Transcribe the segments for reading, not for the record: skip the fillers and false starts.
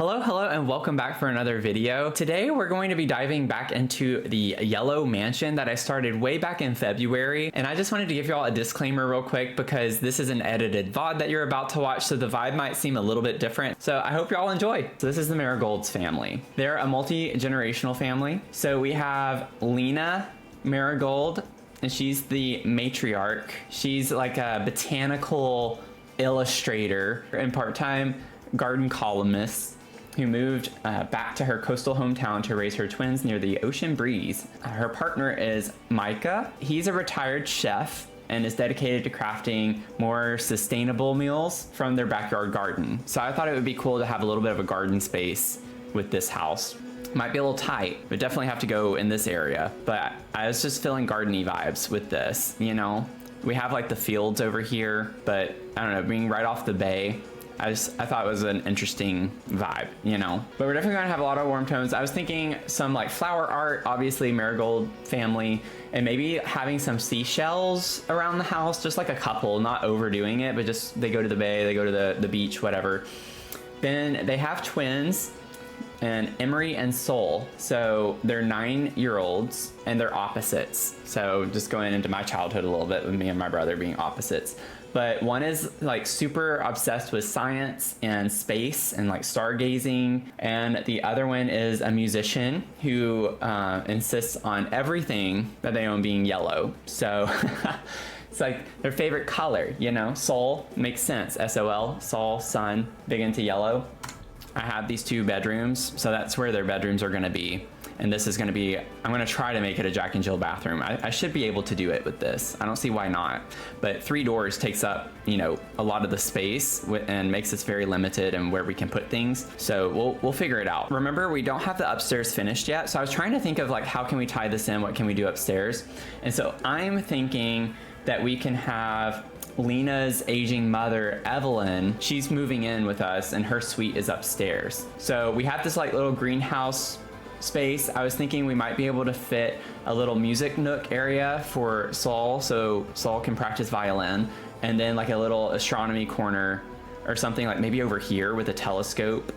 Hello, and welcome back for another video. Today, we're going to be diving back into the yellow mansion that I started way back in February. And I just wanted to give y'all a disclaimer real quick because this is an edited VOD that you're about to watch, so the vibe might seem a little bit different. So I hope y'all enjoy. So this is the Marigold's family. They're a multi-generational family. So we have Lena Marigold, and she's the matriarch. She's like a botanical illustrator and part-time garden columnist who moved back to her coastal hometown to raise her twins near the ocean breeze. Her partner is Micah. He's a retired chef and is dedicated to crafting more sustainable meals from their backyard garden. So I thought it would be cool to have a little bit of a garden space with this house. Might be a little tight, but definitely have to go in this area. But I was just feeling garden-y vibes with this, you know? We have like the fields over here, but I don't know, being right off the bay, I thought it was an interesting vibe, you know? But we're definitely gonna have a lot of warm tones. I was thinking some like flower art, obviously Marigold family, and maybe having some seashells around the house, just like a couple, not overdoing it, but just they go to the bay, they go to the beach, whatever. Then they have twins, and Emery and Sol. So they're 9-year-olds and they're opposites. So just going into my childhood a little bit with me and my brother being opposites. But one is like super obsessed with science and space and like stargazing. And the other one is a musician who insists on everything that they own being yellow. So it's like their favorite color, you know? Sol makes sense. S-O-L, Sol, sun, big into yellow. I have these 2 bedrooms, so that's where their bedrooms are gonna be. And this is gonna be, I'm gonna try to make it a Jack and Jill bathroom. I should be able to do it with this. I don't see why not. But 3 doors takes up, you know, a lot of the space and makes us very limited in where we can put things. So we'll figure it out. Remember, we don't have the upstairs finished yet. So I was trying to think of like, how can we tie this in? What can we do upstairs? And so I'm thinking that we can have Lena's aging mother, Evelyn, she's moving in with us and her suite is upstairs. So we have this like little greenhouse space. I was thinking we might be able to fit a little music nook area for Sol, so Sol can practice violin, and then like a little astronomy corner or something like maybe over here with a telescope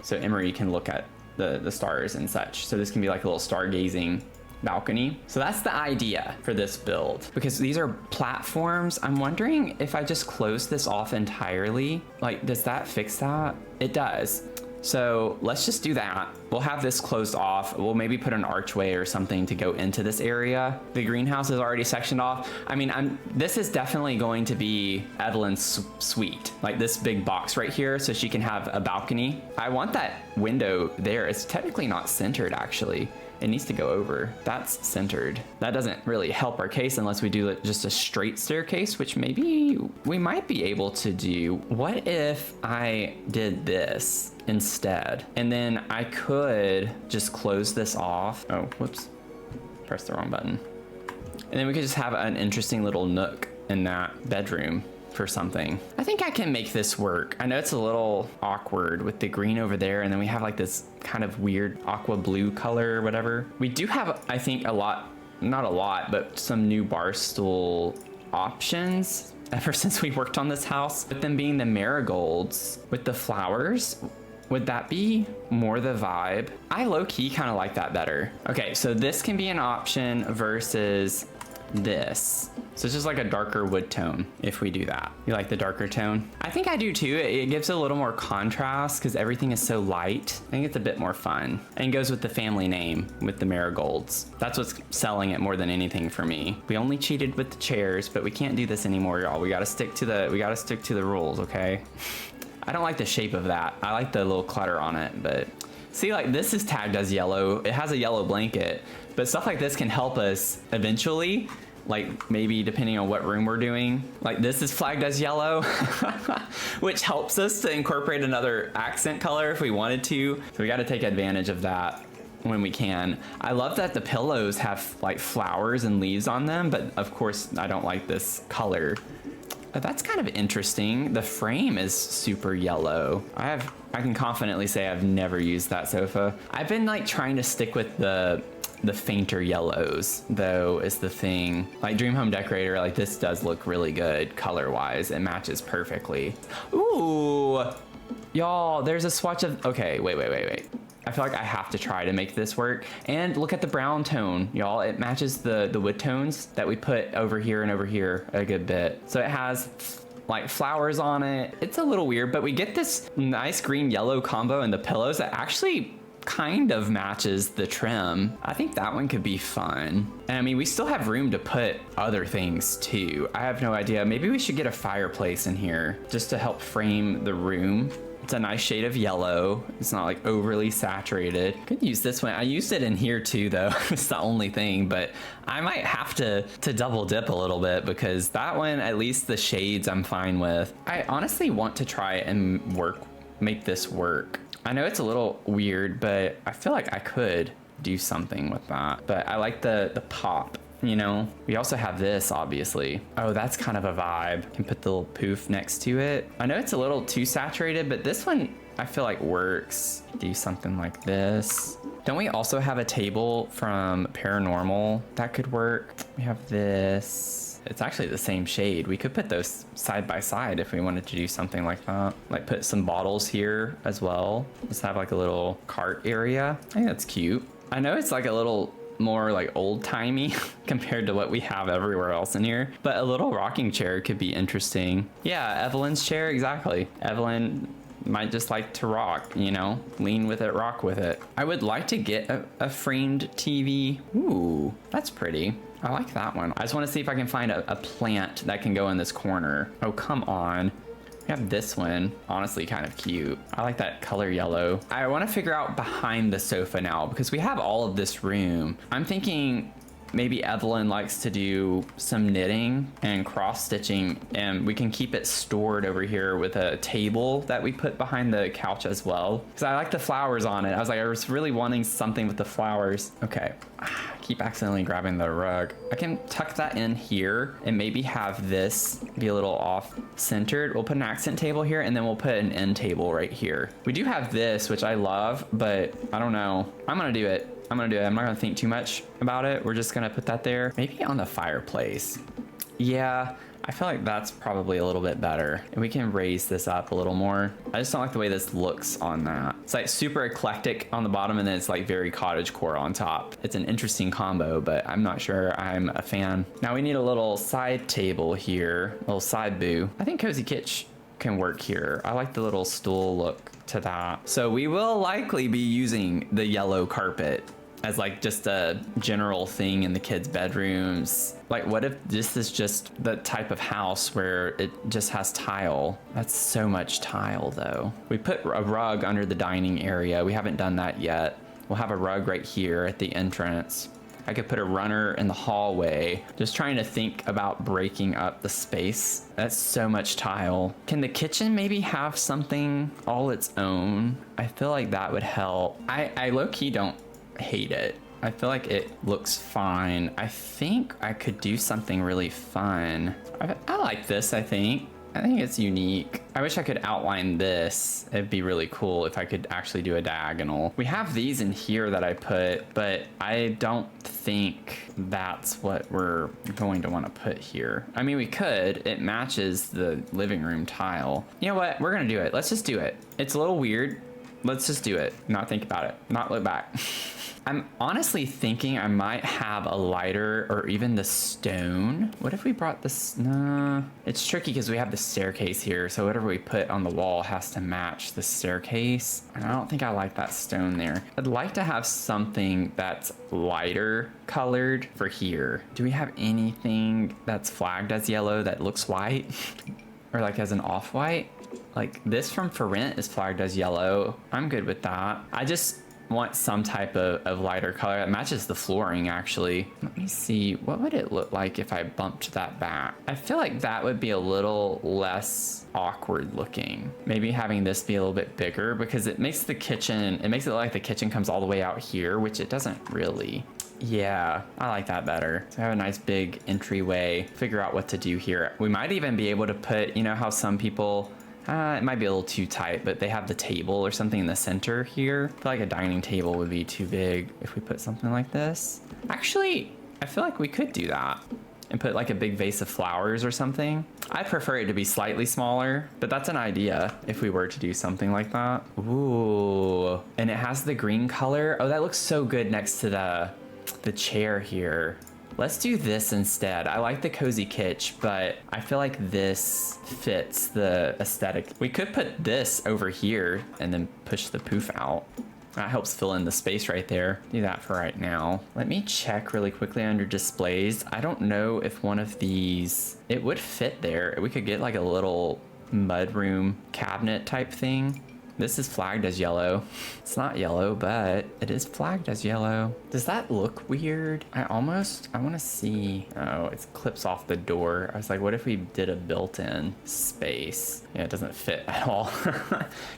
so Emery can look at the stars and such. So this can be like a little stargazing balcony. So that's the idea for this build. Because these are platforms, I'm wondering if I just close this off entirely, like does that fix that? It does. So let's just do that. We'll have this closed off. We'll maybe put an archway or something to go into this area. The greenhouse is already sectioned off. I mean, this is definitely going to be Evelyn's suite, like this big box right here, so she can have a balcony. I want that window there. It's technically not centered, actually. It needs to go over. That's centered. That doesn't really help our case unless we do just a straight staircase, which maybe we might be able to do. What if I did this instead? And then I could just close this off. Oh, whoops. Pressed the wrong button. And then we could just have an interesting little nook in that bedroom for something. I think I can make this work. I know it's a little awkward with the green over there, and then we have like this kind of weird aqua blue color or whatever. We do have, I think, a lot, not a lot, but some new bar stool options ever since we worked on this house. With them being the marigolds with the flowers, would that be more the vibe? I low-key kind of like that better. Okay, so this can be an option versus this. So it's just like a darker wood tone if we do that. You like the darker tone? I think I do too. It gives a little more contrast because everything is so light. I think it's a bit more fun and goes with the family name with the marigolds. That's what's selling it more than anything for me. We only cheated with the chairs, but we can't do this anymore, y'all. We gotta stick to the rules, okay? I don't like the shape of that. I like the little clutter on it, but see, like this is tagged as yellow. It has a yellow blanket, but stuff like this can help us eventually, like maybe depending on what room we're doing. Like this is flagged as yellow, which helps us to incorporate another accent color if we wanted to. So we got to take advantage of that when we can. I love that the pillows have like flowers and leaves on them, but of course I don't like this color. But that's kind of interesting. The frame is super yellow. I can confidently say I've never used that sofa. I've been like trying to stick with the fainter yellows though is the thing. Like Dream Home Decorator, like this does look really good color wise. It matches perfectly. Ooh, Y'all, there's a swatch of, okay, wait. I feel like I have to try to make this work. And look at the brown tone, y'all. It matches the wood tones that we put over here and over here a good bit. So it has like flowers on it. It's a little weird, but we get this nice green yellow combo in the pillows that actually kind of matches the trim. I think that one could be fun. And I mean, we still have room to put other things too. I have no idea. Maybe we should get a fireplace in here just to help frame the room. It's a nice shade of yellow. It's not like overly saturated. Could use this one. I used it in here too though. It's the only thing, but I might have to double dip a little bit because that one, at least the shades I'm fine with. I honestly want to try and make this work. I know it's a little weird, but I feel like I could do something with that. But I like the pop, you know? We also have this, obviously. Oh, that's kind of a vibe. Can put the little poof next to it. I know it's a little too saturated, but this one I feel like works. Do something like this. Don't we also have a table from Paranormal that could work? We have this. It's actually the same shade. We could put those side by side if we wanted to do something like that. Like put some bottles here as well. Just have like a little cart area. I think that's cute. I know it's like a little more like old-timey compared to what we have everywhere else in here, but a little rocking chair could be interesting. Yeah, Evelyn's chair, exactly. Evelyn might just like to rock, you know, lean with it, rock with it. I would like to get a framed TV. Ooh, that's pretty. I like that one. I just want to see if I can find a plant that can go in this corner. Oh, come on. We have this one, honestly kind of cute. I like that color yellow. I want to figure out behind the sofa now because we have all of this room. I'm thinking maybe Evelyn likes to do some knitting and cross stitching, and we can keep it stored over here with a table that we put behind the couch as well. Because I like the flowers on it. I was really wanting something with the flowers. Okay, I keep accidentally grabbing the rug. I can tuck that in here and maybe have this be a little off centered. We'll put an accent table here and then we'll put an end table right here. We do have this, which I love, but I don't know. I'm gonna do it. I'm not gonna think too much about it. We're just gonna put that there. Maybe on the fireplace. Yeah, I feel like that's probably a little bit better. And we can raise this up a little more. I just don't like the way this looks on that. It's like super eclectic on the bottom and then it's like very cottagecore on top. It's an interesting combo, but I'm not sure I'm a fan. Now we need a little side table here, a little side boo. I think Cozy Kitsch can work here. I like the little stool look to that. So we will likely be using the yellow carpet as like just a general thing in the kids' bedrooms. Like what if this is just the type of house where it just has tile? That's so much tile though. We put a rug under the dining area. We haven't done that yet. We'll have a rug right here at the entrance. I could put a runner in the hallway. Just trying to think about breaking up the space. That's so much tile. Can the kitchen maybe have something all its own? I feel like that would help. I low-key don't hate it. I feel like it looks fine. I think I could do something really fun. I like this, I think it's unique. I wish I could outline this. It'd be really cool if I could actually do a diagonal. We have these in here that I put, but I don't think that's what we're going to want to put here. I mean, we could. It matches the living room tile. You know what? We're gonna do it. Let's just do it. It's a little weird. Let's just do it. Not think about it. Not look back. I'm honestly thinking I might have a lighter or even the stone. What if we brought this? Nah, it's tricky because we have the staircase here. So whatever we put on the wall has to match the staircase. And I don't think I like that stone there. I'd like to have something that's lighter colored for here. Do we have anything that's flagged as yellow that looks white? Or like as an off-white? Like this from For Rent is flagged as yellow. I'm good with that. I just want some type of lighter color that matches the flooring actually. Let me see, what would it look like if I bumped that back? I feel like that would be a little less awkward looking. Maybe having this be a little bit bigger because it makes the kitchen, it makes it look like the kitchen comes all the way out here, which it doesn't really. Yeah, I like that better. So I have a nice big entryway, figure out what to do here. We might even be able to put, you know how some people, it might be a little too tight, but they have the table or something in the center here. I feel like a dining table would be too big if we put something like this. Actually, I feel like we could do that. and put like a big vase of flowers or something. I'd prefer it to be slightly smaller, but that's an idea if we were to do something like that. Ooh, and it has the green color. Oh, that looks so good next to the chair here. Let's do this instead. I like the cozy kitsch, but I feel like this fits the aesthetic. We could put this over here and then push the poof out. That helps fill in the space right there. Do that for right now. Let me check really quickly under displays. I don't know if one of these, it would fit there. We could get like a little mudroom cabinet type thing. This is flagged as yellow. It's not yellow, but it is flagged as yellow. Does that look weird? I want to see. Oh, it clips off the door. I was like, what if we did a built-in space? Yeah, it doesn't fit at all.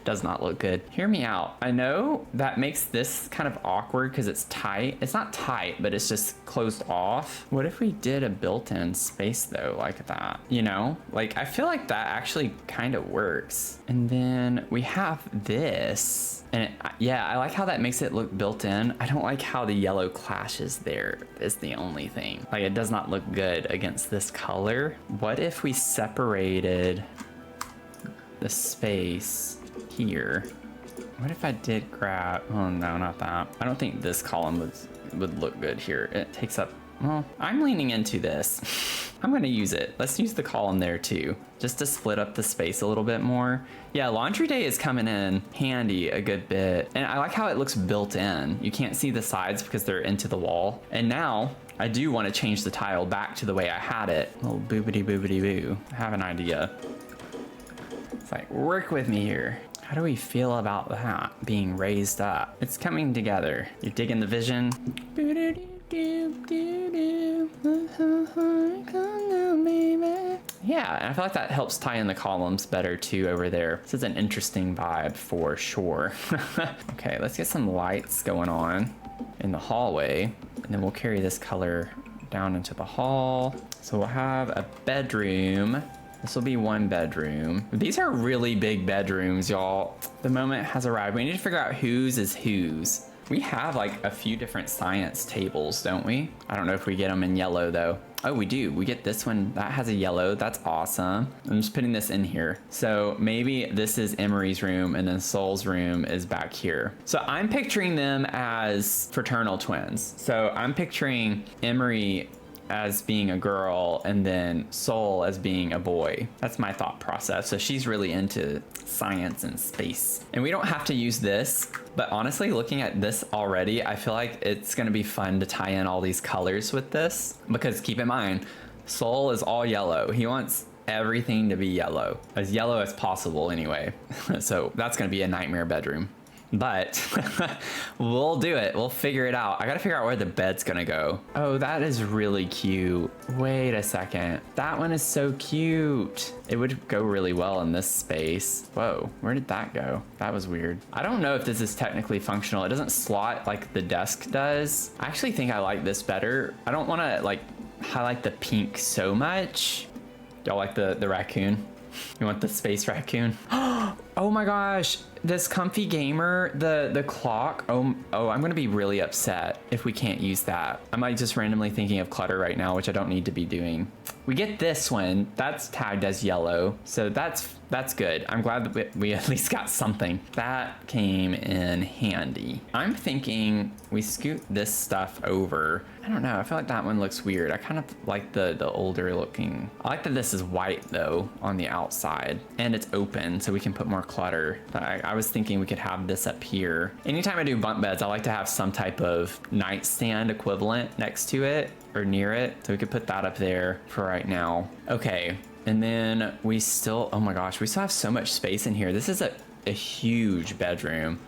Does not look good. Hear me out. I know that makes this kind of awkward because it's tight. It's not tight, but it's just closed off. What if we did a built-in space though, like that? You know, like I feel like that actually kind of works. And then we have this, and yeah, I like how that makes it look built in. I don't like how the yellow clashes there is the only thing. Like it does not look good against this color. What if we separated the space here? What if I did grab, oh no, not that. I don't think this column would look good here. It takes up, well, I'm leaning into this. I'm gonna use it. Let's use the column there too, just to split up the space a little bit more. Yeah, laundry day is coming in handy a good bit. And I like how it looks built in. You can't see the sides because they're into the wall. And now I do want to change the tile back to the way I had it. A little boobity boobity boo. I have an idea. It's like, work with me here. How do we feel about that being raised up? It's coming together. You're digging the vision. Yeah, and I feel like that helps tie in the columns better too over there. This is an interesting vibe for sure. Okay, let's get some lights going on in the hallway, and then we'll carry this color down into the hall. So we'll have a bedroom. This will be one bedroom. These are really big bedrooms, y'all. The moment has arrived. We need to figure out whose is whose. We have like a few different science tables, don't we? I don't know if we get them in yellow though. Oh, we do. We get this one. That has a yellow. That's awesome. I'm just putting this in here. So maybe this is Emery's room and then Soul's room is back here. So I'm picturing them as fraternal twins. So I'm picturing Emery as being a girl and then Soul as being a boy. That's my thought process. So she's really into science and space. And we don't have to use this, but honestly, looking at this already, I feel like it's gonna be fun to tie in all these colors with this, because keep in mind, Soul is all yellow. He wants everything to be yellow as possible anyway. So that's gonna be a nightmare bedroom. But we'll do it. We'll figure it out. I gotta figure out where the bed's gonna go. Oh, that is really cute. Wait a second. That one is so cute. It would go really well in this space. Whoa, where did that go? That was weird. I don't know if this is technically functional. It doesn't slot like the desk does. I actually think I like this better. I don't wanna like highlight the pink so much. Y'all like the raccoon? You want the space raccoon? Oh my gosh, this comfy gamer, the clock. Oh, I'm gonna be really upset if we can't use that. I'm like just randomly thinking of clutter right now, which I don't need to be doing. We get this one, that's tagged as yellow. So that's good. I'm glad that we at least got something. That came in handy. I'm thinking we scoot this stuff over. I don't know, I feel like that one looks weird. I kind of like the older looking. I like that this is white though on the outside and it's open so we can put more clutter. I was thinking we could have this up here. Anytime I do bunk beds, I like to have some type of nightstand equivalent next to it or near it. So we could put that up there for right now. Okay, and then we still, oh my gosh, we still have so much space in here. This is a huge bedroom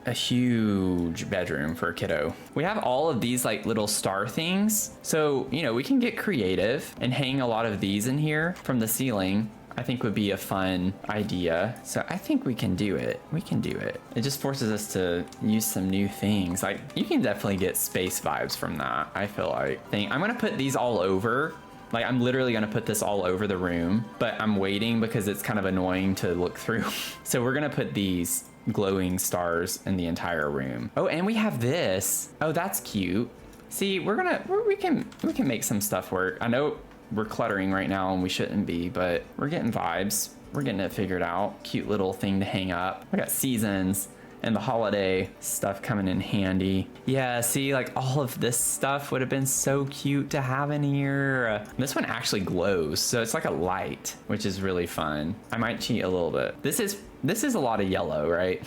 for a kiddo. We have all of these like little star things. So, you know, we can get creative and hang a lot of these in here from the ceiling. I think would be a fun idea. So I think we can do it. We can do it. It just forces us to use some new things. Like you can definitely get space vibes from that. I feel like. I'm gonna put these all over. Like I'm literally gonna put this all over the room, but I'm waiting because it's kind of annoying to look through. So we're gonna put these glowing stars in the entire room. Oh, and we have this. Oh, that's cute. See, we can make some stuff work. I know we're cluttering right now and we shouldn't be, but we're getting vibes. We're getting it figured out. Cute little thing to hang up. We got seasons and the holiday stuff coming in handy. Yeah, see, like all of this stuff would have been so cute to have in here. This one actually glows, so it's like a light, which is really fun. I might cheat a little bit. This is a lot of yellow, right?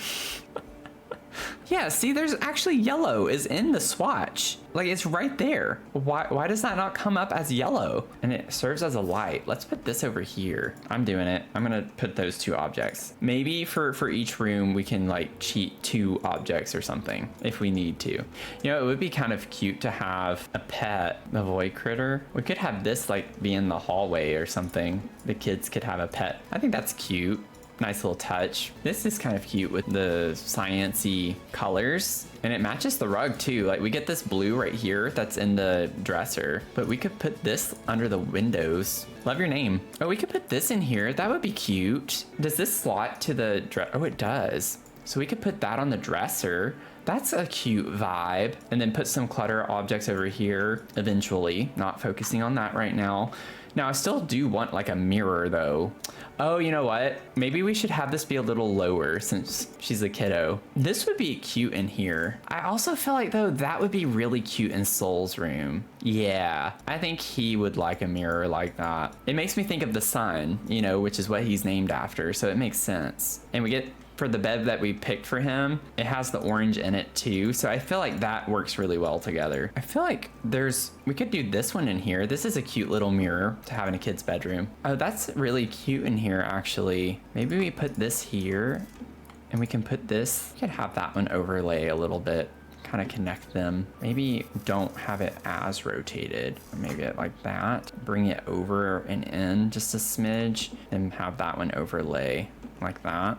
Yeah, see, there's actually yellow is in the swatch. Like, it's right there. Why does that not come up as yellow? And it serves as a light. Let's put this over here. I'm doing it. I'm gonna put those 2 objects. Maybe for each room, we can like cheat 2 objects or something if we need to. You know, it would be kind of cute to have a pet, the void critter. We could have this like be in the hallway or something. The kids could have a pet. I think that's cute. Nice little touch. This is kind of cute with the sciencey colors, and it matches the rug too. Like, we get this blue right here that's in the dresser, but we could put this under the windows. Love your name. Oh, we could put this in here. That would be cute. Does this slot to the oh, it does. So we could put that on the dresser. That's a cute vibe. And then put some clutter objects over here eventually. Not focusing on that right now. Now, I still do want like a mirror though. Oh, you know what? Maybe we should have this be a little lower since she's a kiddo. This would be cute in here. I also feel like though that would be really cute in Soul's room. Yeah, I think he would like a mirror like that. It makes me think of the sun, you know, which is what he's named after. So it makes sense. And we get, for the bed that we picked for him, it has the orange in it too. So I feel like that works really well together. I feel like we could do this one in here. This is a cute little mirror to have in a kid's bedroom. Oh, that's really cute in here actually. Maybe we put this here and we can put this, we could have that one overlay a little bit, kind of connect them. Maybe don't have it as rotated, or maybe it like that. Bring it over and in just a smidge and have that one overlay like that.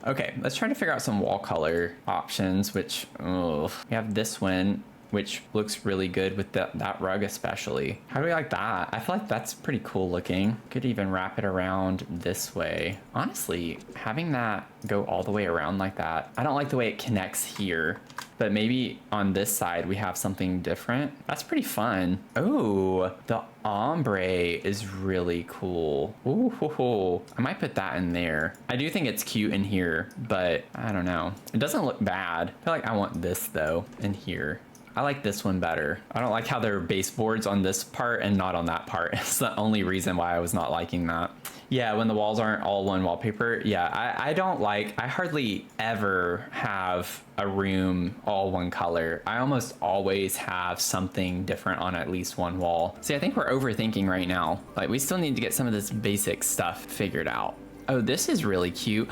Okay, let's try to figure out some wall color options, which, we have this one, which looks really good with that rug especially. How do we like that? I feel like that's pretty cool looking. Could even wrap it around this way. Honestly, having that go all the way around like that, I don't like the way it connects here, but maybe on this side we have something different. That's pretty fun. Oh, the ombre is really cool. Ooh, I might put that in there. I do think it's cute in here, but I don't know. It doesn't look bad. I feel like I want this though in here. I like this one better. I don't like how there are baseboards on this part and not on that part. It's the only reason why I was not liking that. Yeah, when the walls aren't all one wallpaper. Yeah, I hardly ever have a room all one color. I almost always have something different on at least one wall. See, I think we're overthinking right now. Like, we still need to get some of this basic stuff figured out. Oh, this is really cute.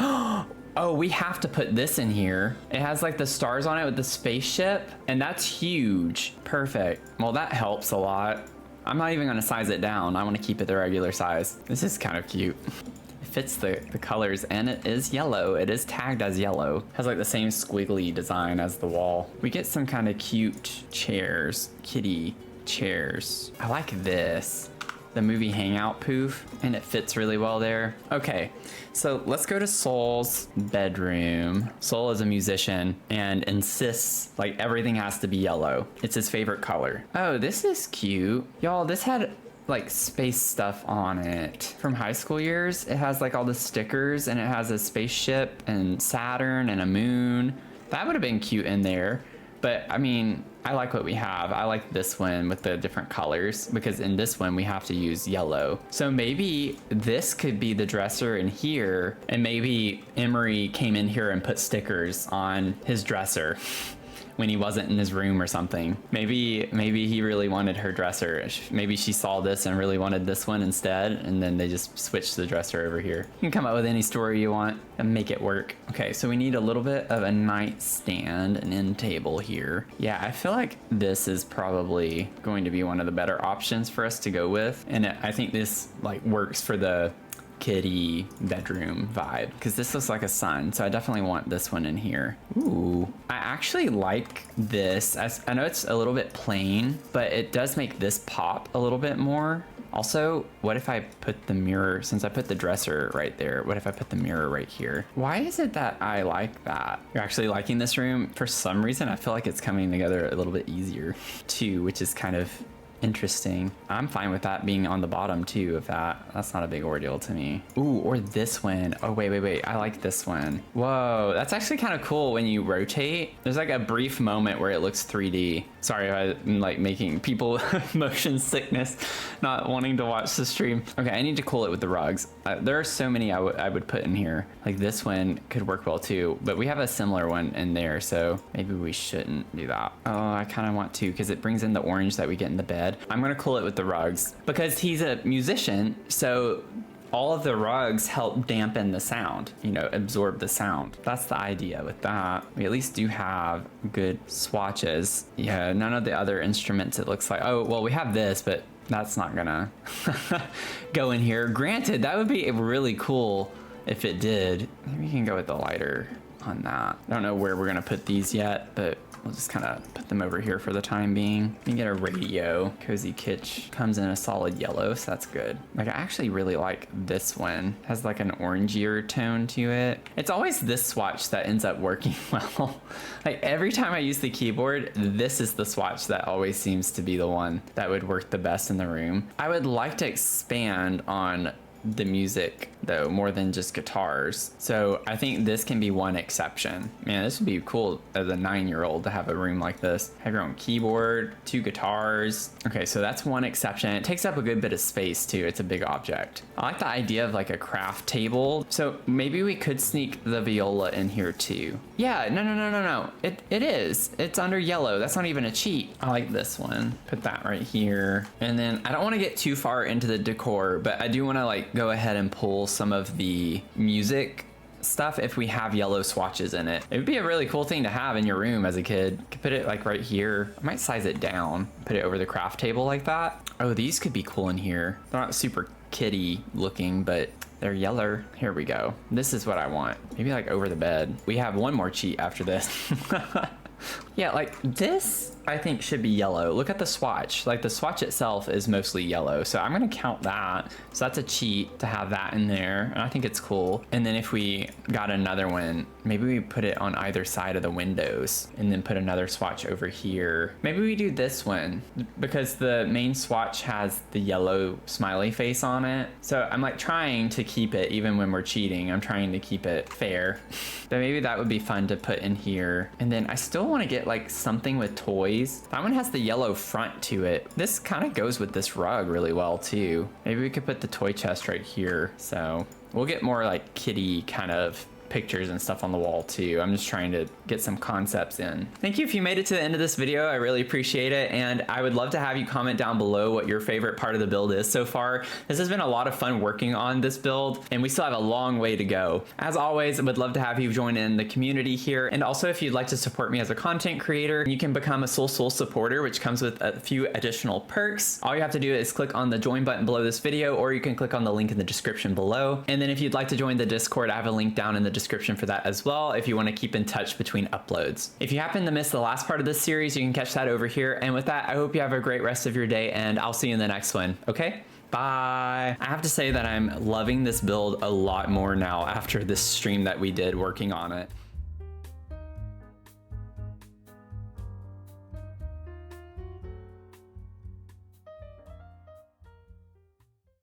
Oh, we have to put this in here. It has like the stars on it with the spaceship, and that's huge. Perfect. Well, that helps a lot. I'm not even gonna size it down. I wanna keep it the regular size. This is kind of cute. It fits the colors, and it is yellow. It is tagged as yellow. Has like the same squiggly design as the wall. We get some kind of cute chairs, kitty chairs. I like this. The movie Hangout poof, and it fits really well there. Okay, so let's go to Soul's bedroom. Soul is a musician and insists like everything has to be yellow. It's his favorite color. Oh, this is cute. Y'all, this had like space stuff on it from high school years. It has like all the stickers, and it has a spaceship and Saturn and a moon. That would have been cute in there. But I mean, I like what we have. I like this one with the different colors, because in this one we have to use yellow. So maybe this could be the dresser in here, and maybe Emery came in here and put stickers on his dresser when he wasn't in his room or something. Maybe he really wanted her dresser. Maybe she saw this and really wanted this one instead, and then they just switched the dresser over here. You can come up with any story you want and make it work. Okay, so we need a little bit of a nightstand, an end table here. Yeah, I feel like this is probably going to be one of the better options for us to go with. And I think this like works for the kitty bedroom vibe, because this looks like a sun, so I definitely want this one in here. Ooh, I actually like this. I know it's a little bit plain, but it does make this pop a little bit more. Also, what if I put the mirror, since I put the dresser right there, what if I put the mirror right here? Why is it that I like that? You're actually liking this room? For some reason, I feel like it's coming together a little bit easier too, which is kind of Interesting. I'm fine with that being on the bottom too, if that's not a big ordeal to me. Ooh, or this one. Oh, wait. I like this one. Whoa, that's actually kind of cool when you rotate. There's like a brief moment where it looks 3D. Sorry if I'm like making people motion sickness, not wanting to watch the stream. Okay, I need to cool it with the rugs. There are so many I would put in here. Like this one could work well too, but we have a similar one in there, so maybe we shouldn't do that. Oh, I kind of want to because it brings in the orange that we get in the bed. I'm gonna cool it with the rugs because he's a musician, so all of the rugs help dampen the sound, you know, absorb the sound. That's the idea with that. We at least do have good swatches. Yeah, none of the other instruments it looks like. Oh, well, we have this, but that's not gonna go in here. Granted, that would be really cool if it did. Maybe we can go with the lighter on that. I don't know where we're gonna put these yet, but we'll just kind of put them over here for the time being. We can get a radio. Cozy Kitsch comes in a solid yellow, so that's good. Like, I actually really like this one. It has like an orangier tone to it. It's always this swatch that ends up working well. Like every time I use the keyboard, this is the swatch that always seems to be the one that would work the best in the room. I would like to expand on the music though, more than just guitars. So I think this can be one exception. Man, this would be cool as a 9-year-old to have a room like this. Have your own keyboard, 2 guitars. Okay, so that's one exception. It takes up a good bit of space too. It's a big object. I like the idea of like a craft table. So maybe we could sneak the viola in here too. Yeah, no. It is. It's under yellow. That's not even a cheat. I like this one. Put that right here. And then I don't want to get too far into the decor, but I do want to like go ahead and pull some of the music stuff if we have yellow swatches in it. It would be a really cool thing to have in your room as a kid. You could put it like right here. I might size it down, put it over the craft table like that. Oh, these could be cool in here. They're not super kitty looking, but they're yellow. Here we go. This is what I want. Maybe like over the bed. We have one more cheat after this. Yeah, like this I think should be yellow. Look at the swatch. Like the swatch itself is mostly yellow. So I'm gonna count that. So that's a cheat to have that in there. And I think it's cool. And then if we got another one, maybe we put it on either side of the windows and then put another swatch over here. Maybe we do this one because the main swatch has the yellow smiley face on it. So I'm like trying to keep it, even when we're cheating, I'm trying to keep it fair. But maybe that would be fun to put in here. And then I still want to get like something with toys. That one has the yellow front to it. This kind of goes with this rug really well too. Maybe we could put the toy chest right here. So we'll get more like kitty kind of pictures and stuff on the wall too. I'm just trying to get some concepts in. Thank you if you made it to the end of this video. I really appreciate it, and I would love to have you comment down below what your favorite part of the build is so far. This has been a lot of fun working on this build, and we still have a long way to go. As always, I would love to have you join in the community here, and also if you'd like to support me as a content creator, you can become a Soul supporter, which comes with a few additional perks. All you have to do is click on the join button below this video, or you can click on the link in the description below. And then if you'd like to join the Discord, I have a link down in the description for that as well if you want to keep in touch between uploads. If you happen to miss the last part of this series, you can catch that over here. And with that, I hope you have a great rest of your day, and I'll see you in the next one. Okay? Bye. I have to say that I'm loving this build a lot more now after this stream that we did working on it.